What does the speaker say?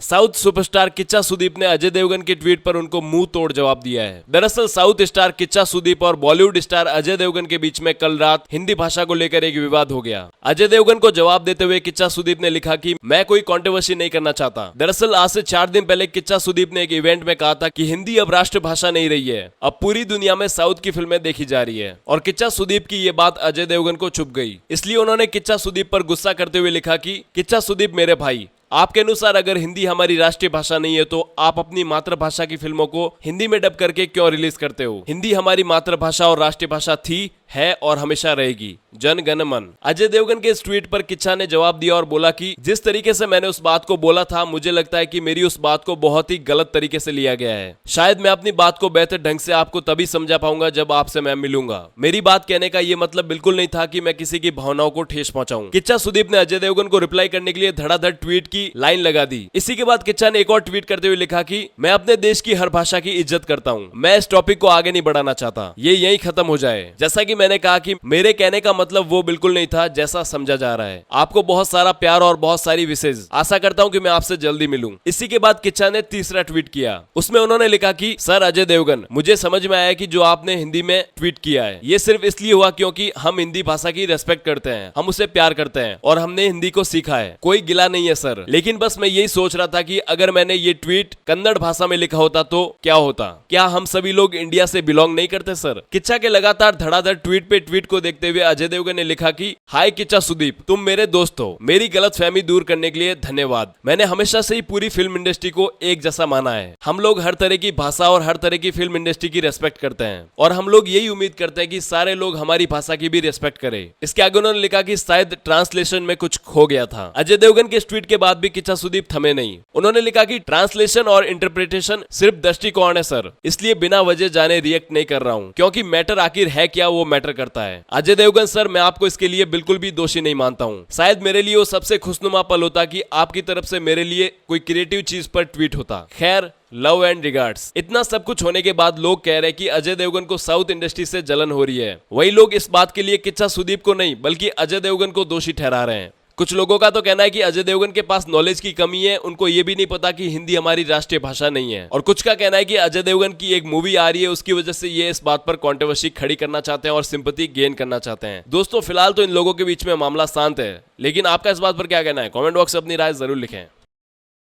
South superstar Kichcha Sudeep ने अजय देवगन के tweet पर उनको मुंह तोड़ जवाब दिया है। दरअसल साउथ स्टार किच्चा सुदीप और बॉलीवुड स्टार अजय देवगन के बीच में कल रात हिंदी भाषा को लेकर एक विवाद हो गया। अजय देवगन को जवाब देते हुए किच्चा सुदीप ने लिखा कि मैं कोई कंट्रोवर्सी नहीं करना चाहता। दरअसल आज से 4 दिन पहले किच्चा सुदीप ने एक इवेंट में कहा था कि हिंदी अब राष्ट्रभाषा नहीं रही है, अब पूरी दुनिया में साउथ की फिल्में देखी जा रही है। और किच्चा सुदीप की ये बात अजय देवगन को चुभ गई, इसलिए उन्होंने किच्चा सुदीप पर गुस्सा करते हुए लिखा कि किच्चा सुदीप मेरे भाई, आपके अनुसार अगर हिंदी हमारी राष्ट्रीय भाषा नहीं है तो आप अपनी मातृभाषा की फिल्मों को हिंदी में डब करके क्यों रिलीज करते हो? हिंदी हमारी मातृभाषा और राष्ट्रीय भाषा थी, है और हमेशा रहेगी। जन गण मन। अजय देवगन के इस ट्वीट पर किच्चा ने जवाब दिया और बोला कि जिस तरीके से मैंने उस बात को बोला था, मुझे लगता है कि मेरी उस बात को बहुत ही गलत तरीके से लिया गया है। शायद मैं अपनी बात को बेहतर ढंग से आपको तभी समझा पाऊंगा जब आपसे मैं मिलूंगा। मेरी बात कहने का ये मतलब बिल्कुल नहीं था कि मैं किसी की भावनाओं को ठेस पहुंचाऊं। किच्चा सुदीप ने अजय देवगन को रिप्लाई करने के लिए धड़ाधड़ ट्वीट की लाइन लगा दी। इसी के बाद किच्चा ने एक और ट्वीट करते हुए लिखा कि मैं अपने देश की हर भाषा की इज्जत करता हूँ, मैं इस टॉपिक को आगे नहीं बढ़ाना चाहता, ये यही खत्म हो जाए। जैसा कि मैंने कहा कि मेरे कहने का मतलब वो बिल्कुल नहीं था जैसा समझा जा रहा है। आपको बहुत सारा प्यार और बहुत सारी विशेष, आशा करता हूं कि मैं आपसे जल्दी मिलूं। इसी के बाद किच्चा ने तीसरा ट्वीट किया। उसमें उन्होंने लिखा कि सर अजय देवगन, मुझे समझ में आया कि जो आपने हिंदी में ट्वीट किया है ये सिर्फ इसलिए हुआ क्योंकि हम हिंदी भाषा की रेस्पेक्ट करते हैं, हम उसे प्यार करते हैं और हमने हिंदी को सीखा है। कोई गिला नहीं है सर, लेकिन बस मैं यही सोच रहा था कि अगर मैंने ये ट्वीट कन्नड़ भाषा में लिखा होता तो क्या होता? क्या हम सभी लोग इंडिया से बिलोंग नहीं करते सर? किच्चा के लगातार धड़ाधड़ ट्वीट पे ट्वीट को देखते हुए अजय देवगन ने लिखा कि हाय किच्चा सुदीप, तुम मेरे दोस्त हो, मेरी गलतफहमी दूर करने के लिए धन्यवाद। मैंने हमेशा से ही पूरी फिल्म इंडस्ट्री को एक जैसा माना है। हम लोग हर तरह की भाषा और हर तरह की फिल्म इंडस्ट्री की रेस्पेक्ट करते हैं और हम लोग यही उम्मीद करते हैं कि सारे लोग हमारी भाषा की भी रेस्पेक्ट करें। इसके आगे उन्होंने लिखा कि शायद ट्रांसलेशन में कुछ खो गया था। अजय देवगन के इस ट्वीट के बाद भी किच्चा सुदीप थमे नहीं। उन्होंने लिखा कि ट्रांसलेशन और इंटरप्रिटेशन सिर्फ दृष्टिकोण है सर, इसलिए बिना वजह जाने रिएक्ट नहीं कर रहा हूँ, क्योंकि मैटर आखिर है क्या वो मैटर करता है। अजय देवगन सर, मैं आपको इसके लिए बिल्कुल भी दोषी नहीं मानता हूँ। शायद मेरे लिए वो सबसे खुशनुमा पल होता कि आपकी तरफ से मेरे लिए कोई क्रिएटिव चीज पर ट्वीट होता। खैर, लव एंड रिगार्ड्स। इतना सब कुछ होने के बाद लोग कह रहे हैं कि अजय देवगन को साउथ इंडस्ट्री से जलन हो रही है। वही लोग इस बात के लिए किच्चा सुदीप को नहीं बल्कि अजय देवगन को दोषी ठहरा रहे हैं। कुछ लोगों का तो कहना है कि अजय देवगन के पास नॉलेज की कमी है, उनको ये भी नहीं पता कि हिंदी हमारी राष्ट्रीय भाषा नहीं है। और कुछ का कहना है कि अजय देवगन की एक मूवी आ रही है, उसकी वजह से ये इस बात पर कंट्रोवर्सी खड़ी करना चाहते हैं और सिंपैथी गेन करना चाहते हैं। दोस्तों, फिलहाल तो इन लोगों के बीच में मामला शांत है, लेकिन आपका इस बात पर क्या कहना है? कमेंट बॉक्स में अपनी राय जरूर लिखें।